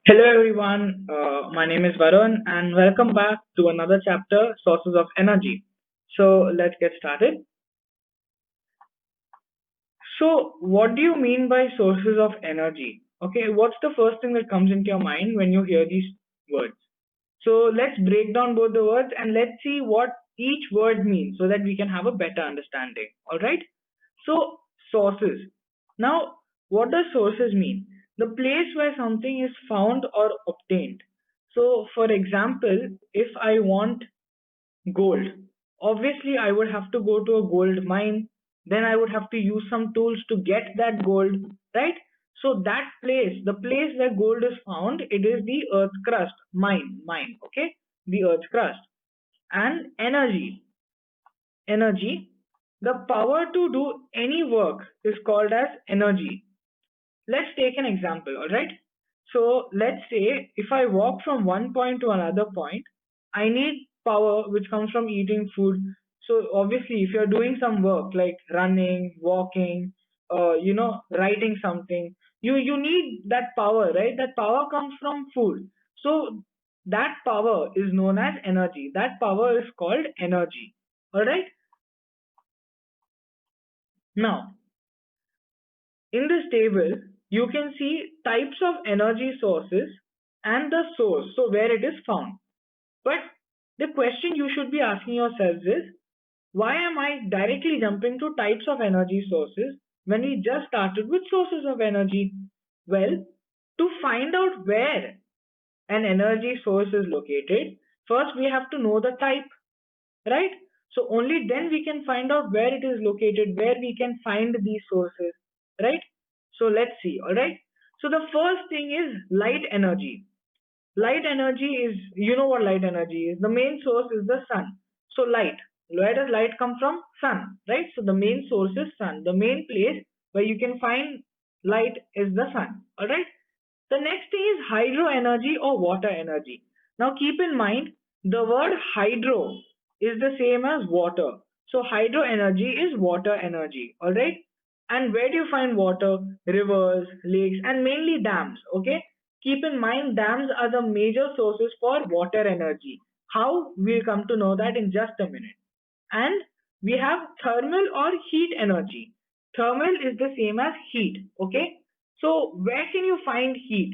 Hello everyone, my name is Varun and welcome back to another chapter, Sources of Energy. So let's get started. So what do you mean by sources of energy? Okay, what's the first thing that comes into your mind when you hear these words? So let's break down both the words and let's see what each word means so that we can have a better understanding. Alright? So sources. Now, what does sources mean? The place where something is found or obtained. So for example, if I want gold, obviously I would have to go to a gold mine, then I would have to use some tools to get that gold, right? So that place, the place where gold is found, it is the earth crust, mine, okay? The earth crust. And energy, the power to do any work is called as energy. Let's take an example, all right? So let's say if I walk from one point to another point, I need power which comes from eating food. So obviously, if you're doing some work like running, walking, writing something, you need that power, right? That power comes from food. So that power is known as energy. That power is called energy. All right. Now, in this table, you can see types of energy sources and the source, so where it is found. But the question you should be asking yourselves is, why am I directly jumping to types of energy sources when we just started with sources of energy? Well, to find out where an energy source is located, first we have to know the type, right? So only then we can find out where it is located, where we can find these sources, right? So let's see, all right? So the first thing is light energy. Light energy is, you know what light energy is. The main source is the sun. So light. Where does light come from? Sun, right? So the main source is sun. The main place where you can find light is the sun, all right? The next thing is hydro energy or water energy. Now keep in mind the word hydro is the same as water. So hydro energy is water energy, alright? And where do you find water? Rivers, lakes, and mainly dams, okay? Keep in mind dams are the major sources for water energy. How? We'll come to know that in just a minute. And we have thermal or heat energy. Thermal is the same as heat, okay? So where can you find heat?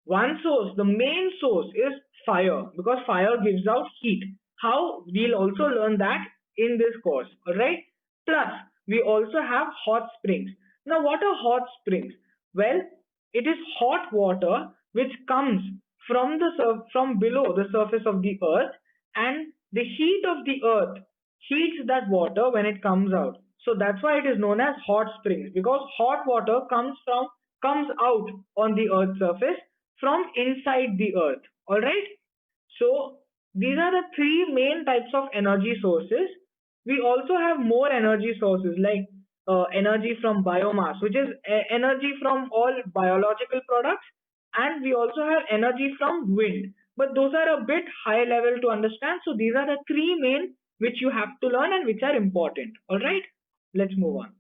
One source, the main source is fire because fire gives out heat. How? We'll also learn that in this course, alright? Plus, we also have hot springs. Now, what are hot springs? Well, it is hot water which comes from from below the surface of the earth, and the heat of the earth heats that water when it comes out. So that's why it is known as hot springs, because hot water comes out on the earth's surface from inside the earth. All right. So these are the three main types of energy sources. We also have more energy sources like energy from biomass, which is energy from all biological products, and we also have energy from wind. But those are a bit high level to understand. So these are the three main which you have to learn and which are important. All right, let's move on.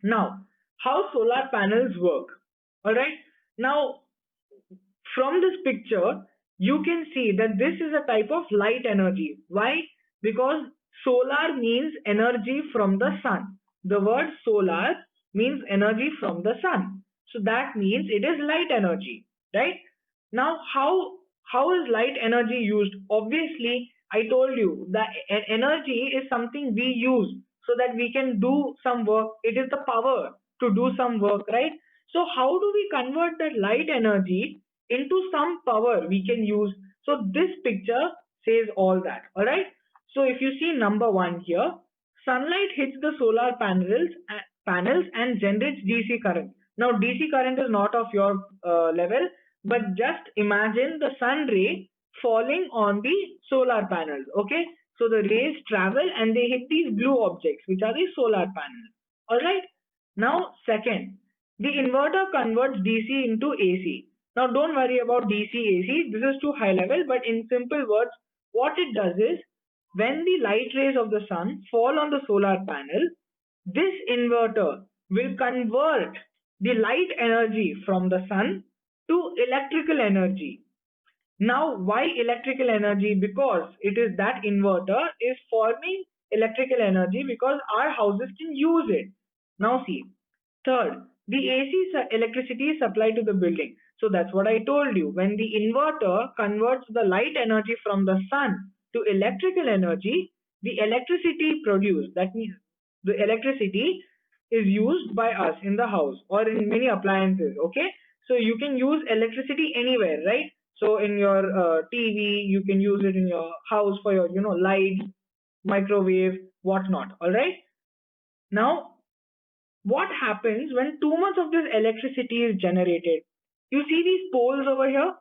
Now, how solar panels work. All right. Now, from this picture, you can see that this is a type of light energy. Why? Because solar means energy from the sun. The word solar means energy from the sun. So that means it is light energy, right? Now, how is light energy used? Obviously, I told you that energy is something we use so that we can do some work. It is the power to do some work, right? So how do we convert that light energy into some power we can use? So this picture says all that. All right. So if you see number one here, sunlight hits the solar panels and generates DC current. Now DC current is not of your level, but just imagine the sun ray falling on the solar panels. Okay. So the rays travel and they hit these blue objects, which are the solar panels. All right. Now, second, the inverter converts DC into AC. Now, don't worry about DC AC. This is too high level, but in simple words, what it does is when the light rays of the sun fall on the solar panel, this inverter will convert the light energy from the sun to electrical energy. Now, why electrical energy? Because it is that inverter is forming electrical energy because our houses can use it. Now see, third, the AC electricity is supplied to the building. So that's what I told you. When the inverter converts the light energy from the sun to electrical energy, the electricity produced, that means the electricity is used by us in the house or in many appliances. Okay, so you can use electricity anywhere, right? So in your TV, you can use it in your house for your lights, microwave, whatnot. All right. Now, what happens when too much of this electricity is generated? You see these poles over here?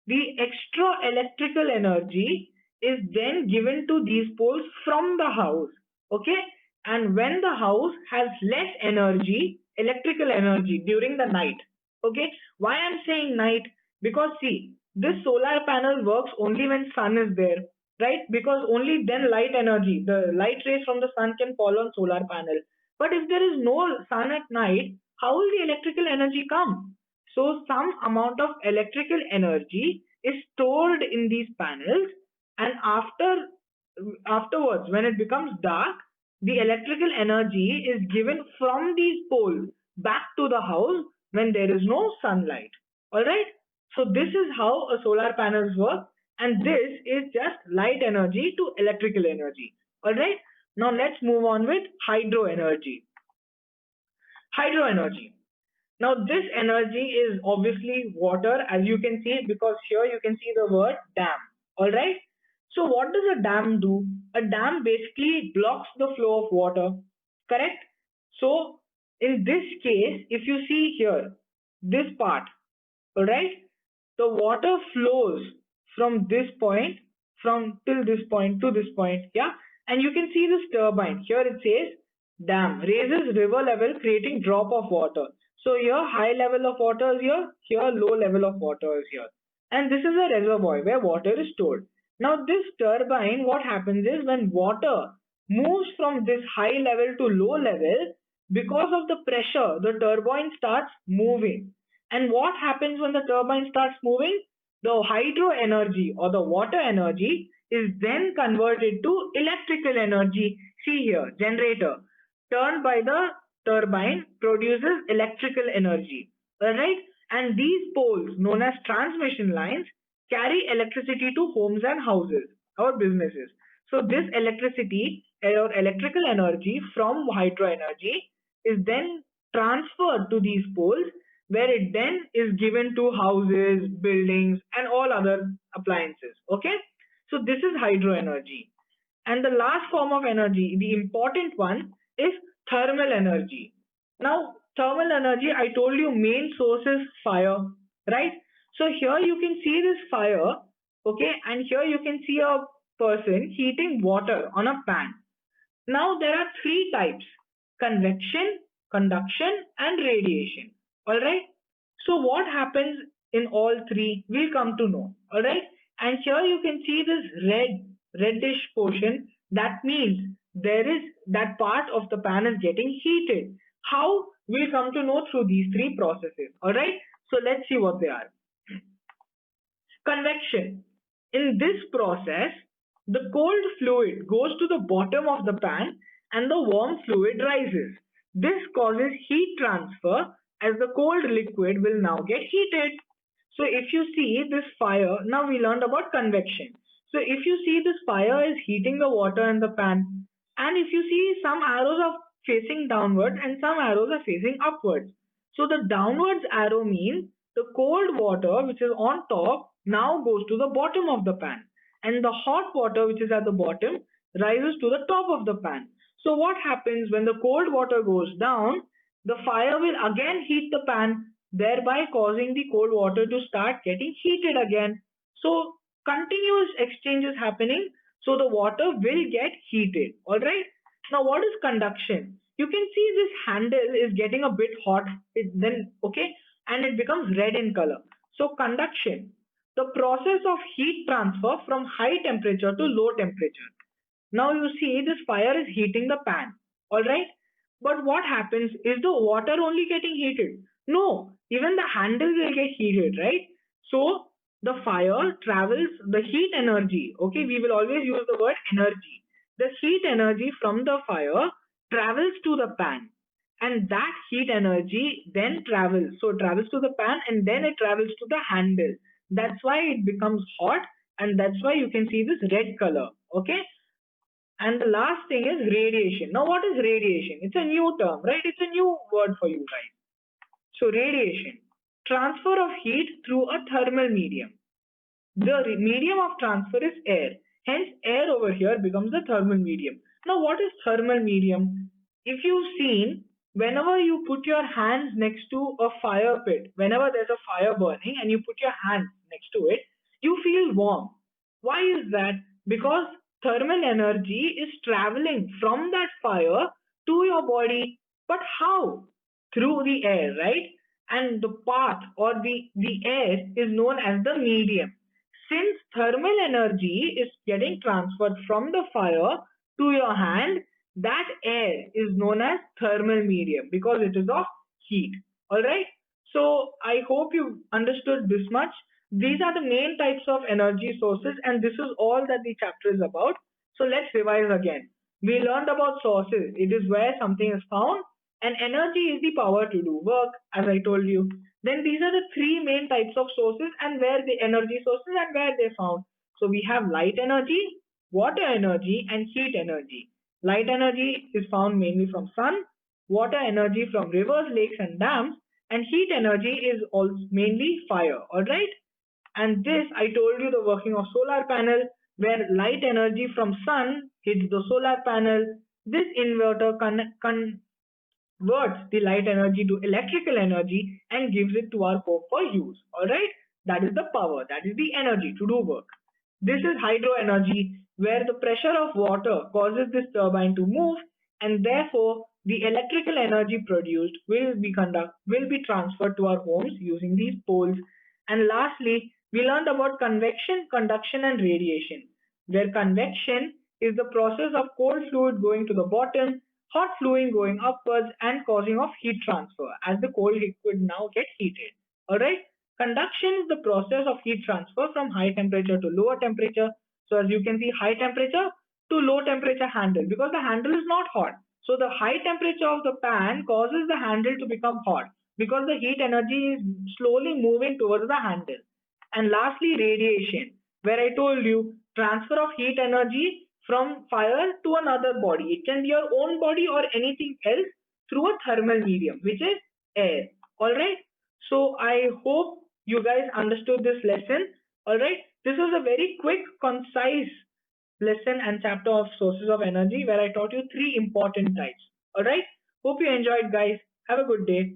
The extra electrical energy is then given to these poles from the house. Okay? And when the house has less energy, electrical energy during the night. Okay? Why I'm saying night? Because see, this solar panel works only when sun is there, right? Because only then light energy, the light rays from the sun can fall on solar panel. But if there is no sun at night, how will the electrical energy come? So some amount of electrical energy is stored in these panels, and afterwards, when it becomes dark, the electrical energy is given from these poles back to the house when there is no sunlight. All right. So this is how a solar panels work, and this is just light energy to electrical energy. All right. Now let's move on with hydro energy. Hydro energy. Now this energy is obviously water, as you can see, because here you can see the word dam. All right. So what does a dam do? A dam basically blocks the flow of water. Correct. So in this case, if you see here, this part, all right, the water flows from this point, from till this point to this point, yeah. And you can see this turbine. Here it says dam raises river level, creating drop of water. So here high level of water is here low level of water is here. And this is a reservoir where water is stored. Now this turbine, what happens is when water moves from this high level to low level, because of the pressure, the turbine starts moving. And what happens when the turbine starts moving? The hydro energy or the water energy is then converted to electrical energy. See here, generator turned by the turbine produces electrical energy. Alright? And these poles, known as transmission lines, carry electricity to homes and houses or businesses. So this electricity or electrical energy from hydro energy is then transferred to these poles, where it then is given to houses, buildings, and all other appliances. Okay? So this is hydro energy. And the last form of energy, the important one, is thermal energy. Now, thermal energy, I told you main source is fire, right? So here you can see this fire, okay, and here you can see a person heating water on a pan. Now there are three types: convection, conduction, and radiation. All right. So what happens in all three? We'll come to know. All right. And here you can see this reddish portion. That means there is that part of the pan is getting heated. How? We'll come to know through these three processes. All right. So let's see what they are. Convection. In this process, the cold fluid goes to the bottom of the pan and the warm fluid rises. This causes heat transfer as the cold liquid will now get heated. So if you see this fire, now we learned about convection. So if you see this fire is heating the water in the pan, and if you see some arrows are facing downwards and some arrows are facing upwards. So the downwards arrow means the cold water which is on top now goes to the bottom of the pan, and the hot water which is at the bottom rises to the top of the pan. So what happens when the cold water goes down? The fire will again heat the pan, thereby causing the cold water to start getting heated again. So continuous exchange is happening, so the water will get heated. All right. Now what is conduction? You can see this handle is getting a bit hot, then okay, and it becomes red in color. So conduction, the process of heat transfer from high temperature to low temperature. Now you see this fire is heating the pan. All right. But what happens? Is the water only getting heated? No, even the handle will get heated, right? So the fire travels, the heat energy, okay, we will always use the word energy. The heat energy from the fire travels to the pan, and that heat energy then travels. So it travels to the pan and then it travels to the handle. That's why it becomes hot, and that's why you can see this red color, okay? And the last thing is radiation. Now, what is radiation? It's a new term, right? It's a new word for you guys. So, radiation, transfer of heat through a thermal medium. The medium of transfer is air. Hence, air over here becomes the thermal medium. Now, what is thermal medium? If you've seen, whenever you put your hands next to a fire pit, whenever there's a fire burning and you put your hands next to it, you feel warm. Why is that? Because thermal energy is traveling from that fire to your body. But how? Through the air, right? And the path or the air is known as the medium. Since thermal energy is getting transferred from the fire to your hand, that air is known as thermal medium because it is of heat. Alright? So I hope you understood this much. These are the main types of energy sources, and this is all that the chapter is about. So let's revise again. We learned about sources. It is where something is found, and energy is the power to do work, as I told you. Then these are the three main types of sources and where the energy sources and where they found. So we have light energy, water energy, and heat energy. Light energy is found mainly from sun, water energy from rivers, lakes, and dams, and heat energy is also mainly fire. All right. And this, I told you the working of solar panel, where light energy from sun hits the solar panel. This inverter converts the light energy to electrical energy and gives it to our home for use. All right, that is the power, that is the energy to do work. This is hydro energy, where the pressure of water causes this turbine to move, and therefore the electrical energy produced will be transferred to our homes using these poles. And lastly, we learned about convection, conduction, and radiation, where convection is the process of cold fluid going to the bottom, hot fluid going upwards and causing of heat transfer as the cold liquid now gets heated. Alright. Conduction is the process of heat transfer from high temperature to lower temperature. So as you can see, high temperature to low temperature handle, because the handle is not hot. So the high temperature of the pan causes the handle to become hot because the heat energy is slowly moving towards the handle. And lastly, radiation, where I told you transfer of heat energy from fire to another body. It can be your own body or anything else through a thermal medium, which is air. Alright. So I hope you guys understood this lesson. Alright. This was a very quick, concise lesson and chapter of sources of energy where I taught you three important types. Alright. Hope you enjoyed, guys. Have a good day.